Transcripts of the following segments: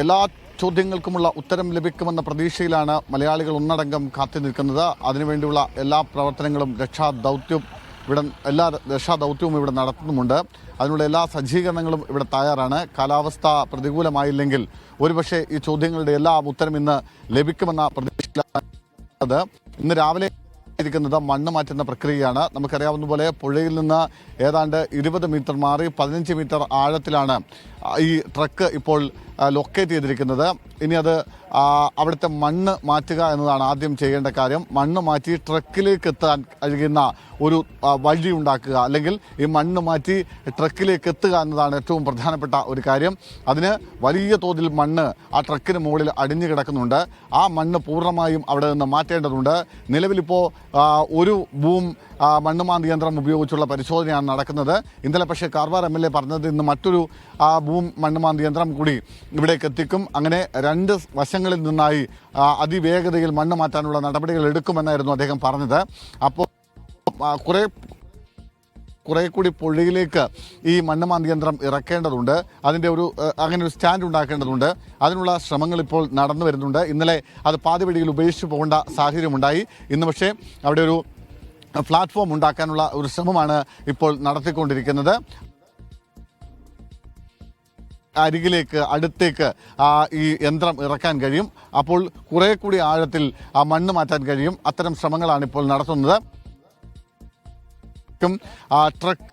എല്ലാ ചോദ്യങ്ങൾക്കുമുള്ള ഉത്തരം ലഭിക്കുമെന്ന പ്രതീക്ഷയിലാണ് മലയാളികൾ ഒന്നടങ്കം കാത്തു നിൽക്കുന്നത്. അതിനുവേണ്ടിയുള്ള എല്ലാ പ്രവർത്തനങ്ങളും എല്ലാ രക്ഷാദൗത്യവും ഇവിടെ നടത്തുന്നുമുണ്ട്. അതിനുള്ള എല്ലാ സജ്ജീകരണങ്ങളും ഇവിടെ തയ്യാറാണ്. കാലാവസ്ഥ പ്രതികൂലമായില്ലെങ്കിൽ ഒരുപക്ഷെ ഈ ചോദ്യങ്ങളുടെ എല്ലാം ഉത്തരം ഇന്ന് ലഭിക്കുമെന്ന പ്രതീക്ഷയിലാണ്. ഇന്ന് രാവിലെ ിരിക്കുന്നത് മണ്ണ് മാറ്റുന്ന പ്രക്രിയയാണ്. നമുക്കറിയാവുന്ന പോലെ പുഴയിൽ നിന്ന് ഏതാണ്ട് 20 മീറ്റർ മാറി 15 മീറ്റർ ആഴത്തിലാണ് ഈ ട്രക്ക് ഇപ്പോൾ ലൊക്കേറ്റ് ചെയ്തിരിക്കുന്നത്. ഇനി അത് അവിടുത്തെ മണ്ണ് മാറ്റുക എന്നതാണ് ആദ്യം ചെയ്യേണ്ട കാര്യം. മണ്ണ് മാറ്റി ട്രക്കിലേക്ക് എത്താൻ കഴിയുന്ന ഒരു വഴി ഉണ്ടാക്കുക, അല്ലെങ്കിൽ ഈ മണ്ണ് മാറ്റി ട്രക്കിലേക്ക് എത്തുക എന്നതാണ് ഏറ്റവും പ്രധാനപ്പെട്ട ഒരു കാര്യം. അതിന് വലിയ തോതിൽ മണ്ണ് ആ ട്രക്കിന് മുകളിൽ അടിഞ്ഞു കിടക്കുന്നുണ്ട്. ആ മണ്ണ് പൂർണ്ണമായും അവിടെ നിന്ന് മാറ്റേണ്ടതുണ്ട്. നിലവിലിപ്പോൾ ഒരു മണ്ണുമാന്തി യന്ത്രം ഉപയോഗിച്ചുള്ള പരിശോധനയാണ് നടക്കുന്നത്. ഇന്നലെ പക്ഷേ കാർവാർ MLA പറഞ്ഞത് ഇന്ന് മറ്റൊരു മണ്ണുമാന്തി യന്ത്രം കൂടി ഇവിടേക്ക് എത്തിക്കും. അങ്ങനെ 2 വശങ്ങളിൽ നിന്നായി അതിവേഗതയിൽ മണ്ണ് മാറ്റാനുള്ള നടപടികൾ എടുക്കുമെന്നായിരുന്നു അദ്ദേഹം പറഞ്ഞത്. അപ്പോൾ കുറെ കൂടി പുഴയിലേക്ക് ഈ മണ്ണുമാന്തി യന്ത്രം ഇറക്കേണ്ടതുണ്ട്. അതിൻ്റെ അങ്ങനെ ഒരു സ്റ്റാൻഡ് ഉണ്ടാക്കേണ്ടതുണ്ട്. അതിനുള്ള ശ്രമങ്ങൾ ഇപ്പോൾ നടന്നു വരുന്നുണ്ട്. ഇന്നലെ അത് പാതിവഴിയിൽ ഉപേക്ഷിച്ചു പോകേണ്ട സാഹചര്യമുണ്ടായി. ഇന്ന് പക്ഷേ അവിടെ ഒരു പ്ലാറ്റ്ഫോം ഉണ്ടാക്കാനുള്ള ഒരു ശ്രമമാണ് ഇപ്പോൾ നടത്തിക്കൊണ്ടിരിക്കുന്നത്. അടുത്തേക്ക് ഈ യന്ത്രം ഇറക്കാൻ കഴിയും. അപ്പോൾ കുറെ കൂടി ആഴത്തിൽ മണ്ണ് മാറ്റാൻ കഴിയും. അത്തരം ശ്രമങ്ങളാണ് ഇപ്പോൾ നടത്തുന്നത്. ട്രക്ക്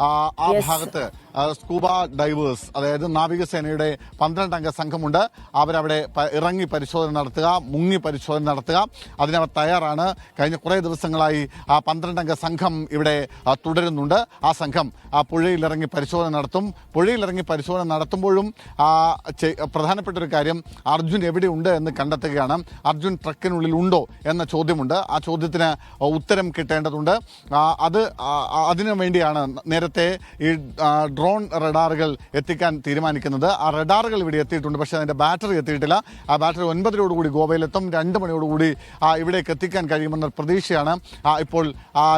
ആ ഭാഗത്ത് സ്കൂബ ഡൈവേഴ്സ്, അതായത് നാവികസേനയുടെ 12 അംഗ സംഘമുണ്ട്. അവരവിടെ ഇറങ്ങി പരിശോധന നടത്തുക, മുങ്ങി പരിശോധന നടത്തുക, അതിനവർ തയ്യാറാണ്. കഴിഞ്ഞ കുറേ ദിവസങ്ങളായി ആ 12 അംഗ സംഘം ഇവിടെ തുടരുന്നുണ്ട്. ആ സംഘം പുഴയിലിറങ്ങി പരിശോധന നടത്തും. പുഴയിലിറങ്ങി പരിശോധന നടത്തുമ്പോഴും പ്രധാനപ്പെട്ട ഒരു കാര്യം, അർജുൻ എവിടെയുണ്ട് എന്ന് കണ്ടെത്തുകയാണ്. അർജുൻ ട്രക്കിനുള്ളിൽ ഉണ്ടോ എന്ന ചോദ്യമുണ്ട്. ആ ചോദ്യത്തിന് ഉത്തരം കിട്ടേണ്ടതുണ്ട്. അതിനു വേണ്ടിയാണ് നേരത്തെ ഈ ഡ്രോൺ റഡാറുകൾ എത്തിക്കാൻ തീരുമാനിക്കുന്നത്. ആ റഡാറുകൾ ഇവിടെ എത്തിയിട്ടുണ്ട്. പക്ഷേ അതിൻ്റെ ബാറ്ററി എത്തിയിട്ടില്ല. ആ ബാറ്ററി 9:00 ഗോവയിലെത്തും. 2 മണിയോടുകൂടി ഇവിടേക്ക് എത്തിക്കാൻ കഴിയുമെന്ന പ്രതീക്ഷയാണ് ഇപ്പോൾ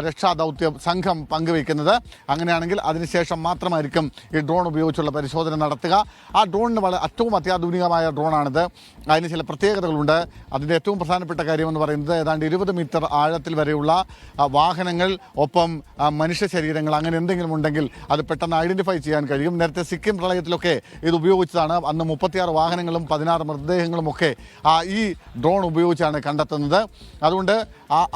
രക്ഷാദൗത്യ സംഘം പങ്കുവയ്ക്കുന്നത്. അങ്ങനെയാണെങ്കിൽ അതിനുശേഷം മാത്രമായിരിക്കും ഈ ഡ്രോൺ ഉപയോഗിച്ചുള്ള പരിശോധന നടത്തുക. ആ ഡ്രോണിന് ഏറ്റവും അത്യാധുനികമായ ഡ്രോണാണിത്. അതിന് ചില പ്രത്യേകതകളുണ്ട്. അതിൻ്റെ ഏറ്റവും പ്രധാനപ്പെട്ട കാര്യമെന്ന് പറയുന്നത് ഏതാണ്ട് 20 മീറ്റർ ആഴത്തിൽ വരെയുള്ള വാഹനങ്ങൾ, ഒപ്പം മനുഷ്യ ശരീരങ്ങൾ, അങ്ങനെ എന്തെങ്കിലും ഉണ്ടെങ്കിൽ അത് പെട്ടെന്ന് ഐഡന്റിഫൈ ചെയ്യാൻ കഴിയും. നേരത്തെ സിക്കിം പ്രളയത്തിലൊക്കെ ഇത് ഉപയോഗിച്ചതാണ്. അന്ന് 36 വാഹനങ്ങളും 16 മൃതദേഹങ്ങളും ഒക്കെ ഈ ഡ്രോൺ ഉപയോഗിച്ചാണ് കണ്ടെത്തുന്നത്. അതുകൊണ്ട്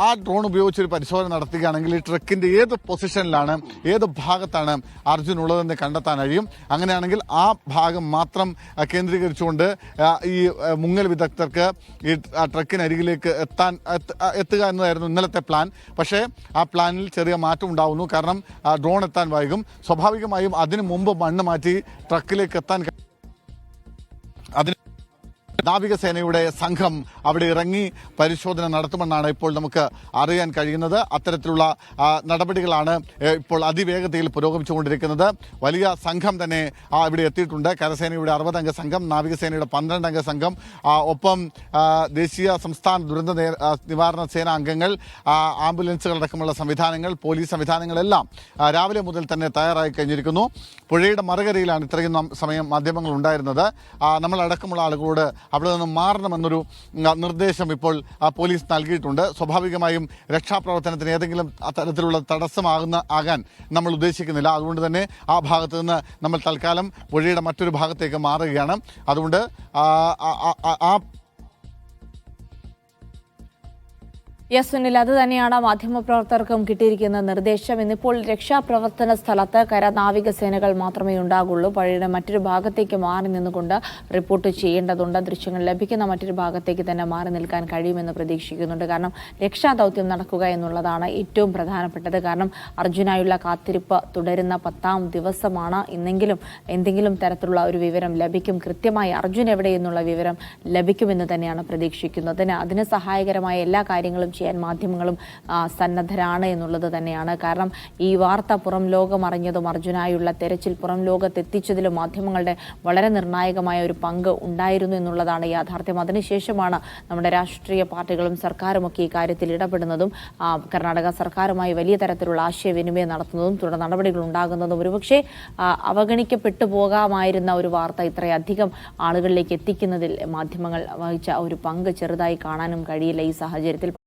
ആ ഡ്രോൺ ഉപയോഗിച്ചൊരു പരിശോധന നടത്തുകയാണെങ്കിൽ ഈ ട്രക്കിന്റെ ഏത് പൊസിഷനിലാണ്, ഏത് ഭാഗത്താണ് അർജുൻ ഉള്ളതെന്ന് കണ്ടെത്താൻ കഴിയും. അങ്ങനെയാണെങ്കിൽ ആ ഭാഗം മാത്രം കേന്ദ്രീകരിച്ചുകൊണ്ട് ഈ മുങ്ങൽ വിദഗ്ധർക്ക് ഈ ട്രക്കിനരികിലേക്ക് എത്തുക എന്നതായിരുന്നു ഇന്നലത്തെ പ്ലാൻ. പക്ഷേ ആ പ്ലാനിൽ ചെറിയ മാറ്റം ഉണ്ടാവുന്നു. കാരണം ഡ്രോൺ എത്താൻ വൈകും. സ്വാഭാവികമായും അതിനു മുമ്പ് മണ്ണ് മാറ്റി ട്രക്കിലേക്ക് എത്താൻ നാവികസേനയുടെ സംഘം അവിടെ ഇറങ്ങി പരിശോധന നടത്തുമെന്നാണ് ഇപ്പോൾ നമുക്ക് അറിയാൻ കഴിയുന്നത്. അത്തരത്തിലുള്ള നടപടികളാണ് ഇപ്പോൾ അതിവേഗതയിൽ പുരോഗമിച്ചുകൊണ്ടിരിക്കുന്നത്. വലിയ സംഘം തന്നെ ഇവിടെ എത്തിയിട്ടുണ്ട്. കരസേനയുടെ 60 അംഗ സംഘം, നാവികസേനയുടെ 12 അംഗ സംഘം, ഒപ്പം ദേശീയ സംസ്ഥാന ദുരന്ത നിവാരണ സേന അംഗങ്ങൾ, ആംബുലൻസുകളടക്കമുള്ള സംവിധാനങ്ങൾ, പോലീസ് സംവിധാനങ്ങളെല്ലാം രാവിലെ മുതൽ തന്നെ തയ്യാറായി കഴിഞ്ഞിരിക്കുന്നു. പുഴയുടെ മറുകരയിലാണ് ഇത്രയും സമയം മാധ്യമങ്ങൾ ഉണ്ടായിരുന്നത്. നമ്മളടക്കമുള്ള ആളുകളോട് അവിടെ നിന്ന് മാറണമെന്നൊരു നിർദ്ദേശം ഇപ്പോൾ പോലീസ് നൽകിയിട്ടുണ്ട്. സ്വാഭാവികമായും രക്ഷാപ്രവർത്തനത്തിന് ഏതെങ്കിലും തരത്തിലുള്ള ആകാൻ നമ്മൾ ഉദ്ദേശിക്കുന്നില്ല. അതുകൊണ്ട് തന്നെ ആ ഭാഗത്ത് നിന്ന് നമ്മൾ തൽക്കാലം പുഴയുടെ മറ്റൊരു ഭാഗത്തേക്ക് മാറുകയാണ്. അതുകൊണ്ട് സുനിൽ, അത് തന്നെയാണ് മാധ്യമപ്രവർത്തകർക്കും കിട്ടിയിരിക്കുന്ന നിർദ്ദേശം. ഇന്നിപ്പോൾ രക്ഷാപ്രവർത്തന സ്ഥലത്ത് നാവികസേനകൾ മാത്രമേ ഉണ്ടാകുള്ളൂ. പുഴയുടെ മറ്റൊരു ഭാഗത്തേക്ക് മാറി നിന്നുകൊണ്ട് റിപ്പോർട്ട് ചെയ്യേണ്ടതുണ്ട്. ദൃശ്യങ്ങൾ ലഭിക്കുന്ന മറ്റൊരു ഭാഗത്തേക്ക് തന്നെ മാറി നിൽക്കാൻ കഴിയുമെന്ന് പ്രതീക്ഷിക്കുന്നുണ്ട്. കാരണം രക്ഷാദൗത്യം നടക്കുക എന്നുള്ളതാണ് ഏറ്റവും പ്രധാനപ്പെട്ടത്. കാരണം അർജുനായുള്ള കാത്തിരിപ്പ് തുടരുന്ന 10ാം ദിവസമാണ്. എന്തെങ്കിലും തരത്തിലുള്ള ഒരു വിവരം ലഭിക്കും. കൃത്യമായി അർജുൻ എവിടെ എന്നുള്ള വിവരം ലഭിക്കുമെന്ന് തന്നെയാണ് പ്രതീക്ഷിക്കുന്നത്. അതിന് സഹായകരമായ എല്ലാ കാര്യങ്ങളും ചെയ്യാൻ മാധ്യമങ്ങളും സന്നദ്ധരാണ് എന്നുള്ളത് തന്നെയാണ്. കാരണം ഈ വാർത്ത പുറം ലോകം അറിഞ്ഞതും അർജുനായുള്ള തെരച്ചിൽ പുറം ലോകത്തെത്തിച്ചതിലും മാധ്യമങ്ങളുടെ വളരെ നിർണായകമായ ഒരു പങ്ക് ഉണ്ടായിരുന്നു എന്നുള്ളതാണ് യാഥാർത്ഥ്യം. അതിനുശേഷമാണ് നമ്മുടെ രാഷ്ട്രീയ പാർട്ടികളും സർക്കാരുമൊക്കെ ഈ കാര്യത്തിൽ ഇടപെടുന്നതും കർണാടക സർക്കാരുമായി വലിയ തരത്തിലുള്ള ആശയവിനിമയം നടത്തുന്നതും തുടർ നടപടികൾ ഉണ്ടാകുന്നതും. ഒരുപക്ഷെ അവഗണിക്കപ്പെട്ടു പോകാമായിരുന്ന ഒരു വാർത്ത ഇത്രയധികം ആളുകളിലേക്ക് എത്തിക്കുന്നതിൽ മാധ്യമങ്ങൾ വഹിച്ച ഒരു പങ്ക് ചെറുതായി കാണാനും കഴിയില്ല ഈ സാഹചര്യത്തിൽ.